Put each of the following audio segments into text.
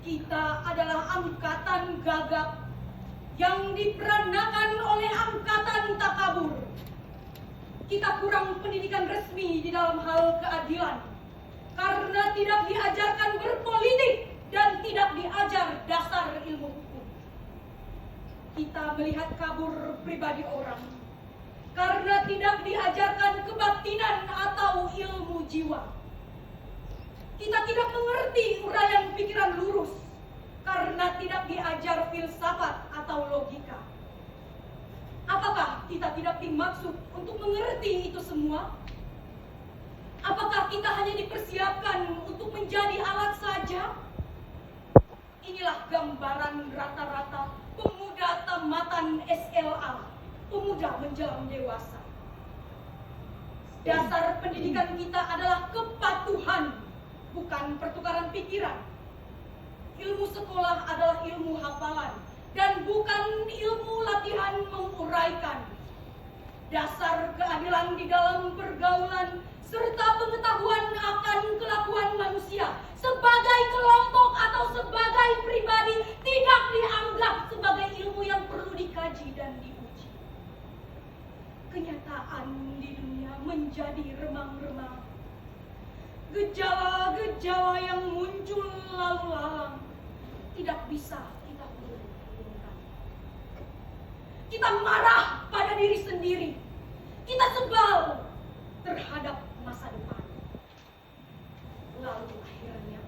Kita adalah angkatan gagap yang diperanakan oleh angkatan takabur. Kita kurang pendidikan resmi di dalam hal keadilan karena tidak diajarkan berpolitik dan tidak diajar dasar ilmu hukum. Kita melihat kabur pribadi orang karena tidak diajarkan kebatinan atau ilmu jiwa. Kita tidak mengerti uraian pikiran lurus karena tidak diajar filsafat atau logika. Apakah kita tidak dimaksud untuk mengerti itu semua? Apakah kita hanya dipersiapkan untuk menjadi alat saja? Inilah gambaran rata-rata pemuda tamatan SLA, pemuda menjelang dewasa. Dasar pendidikan kita adalah kepatuhan, bukan pertukaran pikiran. Ilmu sekolah adalah ilmu hafalan dan bukan ilmu latihan menguraikan. Dasar keadilan di dalam pergaulan serta pengetahuan akan kelakuan manusia sebagai kelompok atau sebagai pribadi tidak dianggap sebagai ilmu yang perlu dikaji dan diuji. Kenyataan di dunia menjadi remang-remang. Gejala-gejala yang muncul lalu lalang tidak bisa kita urungkan. Kita marah pada diri sendiri. Kita sebal terhadap masa depan. Lalu akhirnya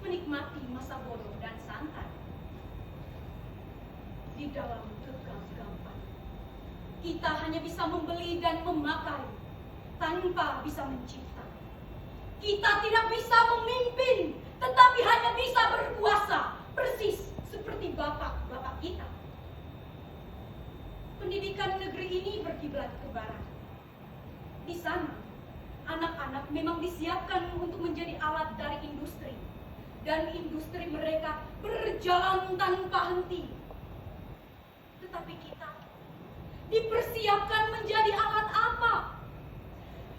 menikmati masa bodoh dan santai. Di dalam kegagapan, kita hanya bisa membeli dan memakai tanpa bisa mencipta. Kita tidak bisa memimpin, tetapi hanya bisa berkuasa, persis seperti bapak-bapak kita. Pendidikan negeri ini berkiblat ke barat. Di sana, anak-anak memang disiapkan untuk menjadi alat dari industri. Dan industri mereka berjalan tanpa henti. Tetapi kita dipersiapkan menjadi alat apa?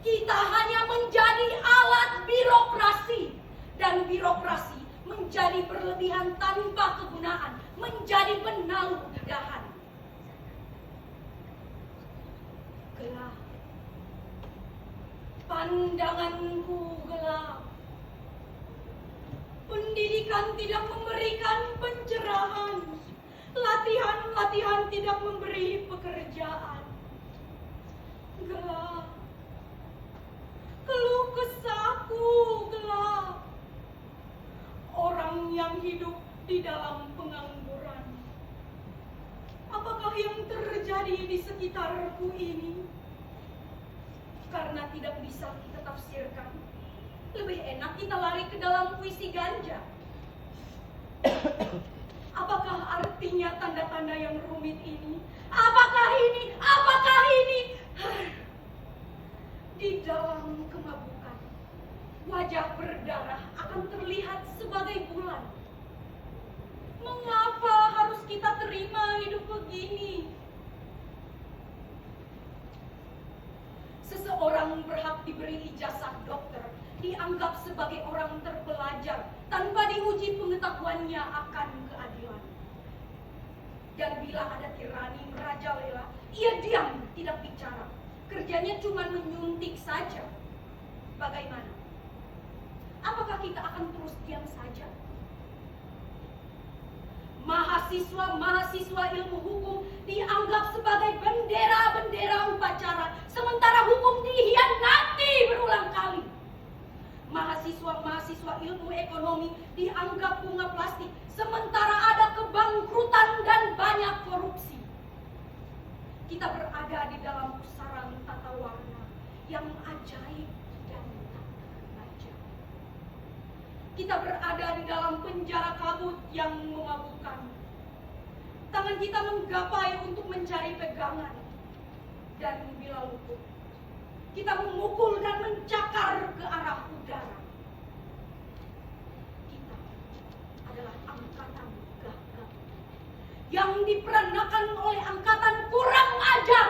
Kita hanya menjadi alat birokrasi. Dan birokrasi menjadi berlebihan tanpa kegunaan. Menjadi penaluh dedahan. Gelap. Pandanganku gelap. Pendidikan tidak memberikan pencerahan. Latihan-latihan tidak memberi pekerjaan. Gelap. Keluh kesahku gelap. Orang yang hidup di dalam pengangguran. Apakah yang terjadi di sekitarku ini? Karena tidak bisa kita tafsirkan, lebih enak kita lari ke dalam puisi ganja. Apakah artinya tanda-tanda yang rumit ini? Apakah ini? Apakah ini? Di dalam kemabukan, wajah berdarah akan terlihat sebagai bulan. Mengapa harus kita terima hidup begini? Seseorang berhak diberi ijazah dokter, dianggap sebagai orang terpelajar tanpa diuji pengetahuannya akan keadilan. Dan bila ada tirani merajalela, ia diam, tidak bicara. Kerjanya cuma menyuntik saja. Bagaimana? Apakah kita akan terus diam saja? Mahasiswa-mahasiswa ilmu hukum dianggap sebagai bendera-bendera upacara, sementara hukum dihianati berulang kali. Mahasiswa-mahasiswa ilmu ekonomi dianggap bunga plastik, sementara ada kebangkrutan dan banyak korupsi. Kita berada di dalam pusaran tata warna yang ajaib dan tak terbaca. Kita berada di dalam penjara kabut yang memabukkan. Tangan kita menggapai untuk mencari pegangan. Dan bila luput, kita memukul dan mencakar ke arah udara. Kita adalah angkatan gagap yang diperanakan oleh angkatan kurang ajar.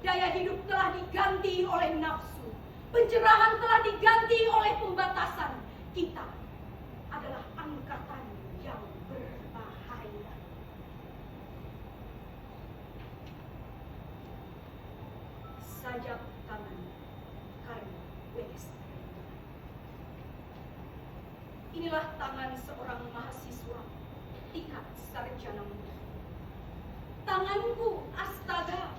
Daya hidup telah diganti oleh nafsu. Pencerahan telah diganti oleh pembatasan. Kita adalah angkatan yang berbahaya. Sajak tangan karena W.S. Inilah tangan seorang mahasiswa tingkat sarjana muda. Tanganku astaga,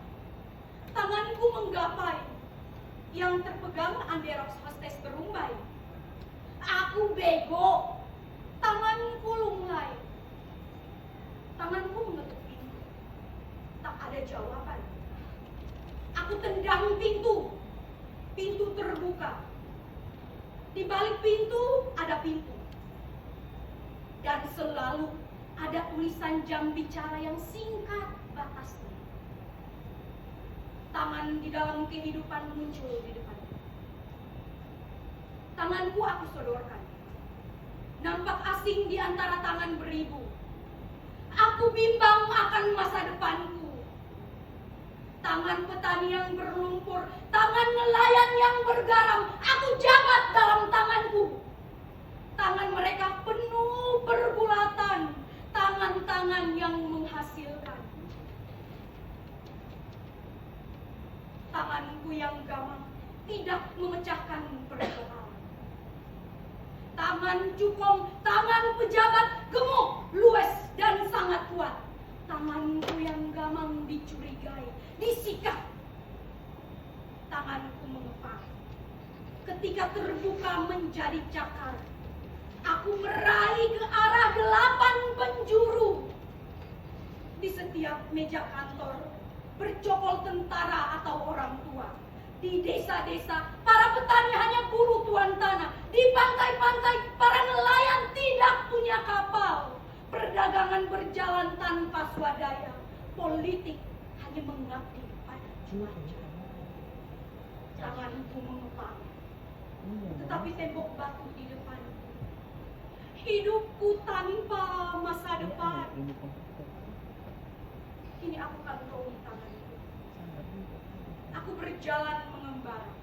tanganku menggapai, yang terpegang Anderos hostes berumbai. Aku bego, tanganku lunglai. Tanganku mengetuk pintu, tak ada jawaban. Aku tendang pintu, pintu terbuka. Di balik pintu ada pintu. Dan selalu ada tulisan jam bicara yang singkat batasnya. Tangan di dalam kehidupan muncul di depan. Tanganku aku sodorkan. Nampak asing di antara tangan beribu. Aku bimbang akan masa depanku. Tangan petani yang berlumpur, tangan nelayan yang bergaram, aku jabat dalam tanganku. Tangan mereka penuh berbulatan, tangan-tangan yang menghasilkan. Tanganku yang gamang tidak memecahkan persoalan. Tangan cukong, tangan pejabat gemuk, luwes dan sangat kuat. Tanganku yang gamang dicurigai, disikat. Tanganku mengepal. Ketika terbuka menjadi cakar, aku meraih ke arah 8 penjuru. Di setiap meja kantor bercokol tentara atau orang tua. Di desa-desa para petani hanya buruh tuan tanah. Di pantai-pantai para nelayan tidak punya kapal. Perdagangan berjalan tanpa swadaya. Politik hanya mengabdi pada cuaca. Tanganku mengepal, tetapi tembok batu di depanku. Hidupku tanpa masa depan. Kini aku kantongi tanganku. Aku berjalan mengembara.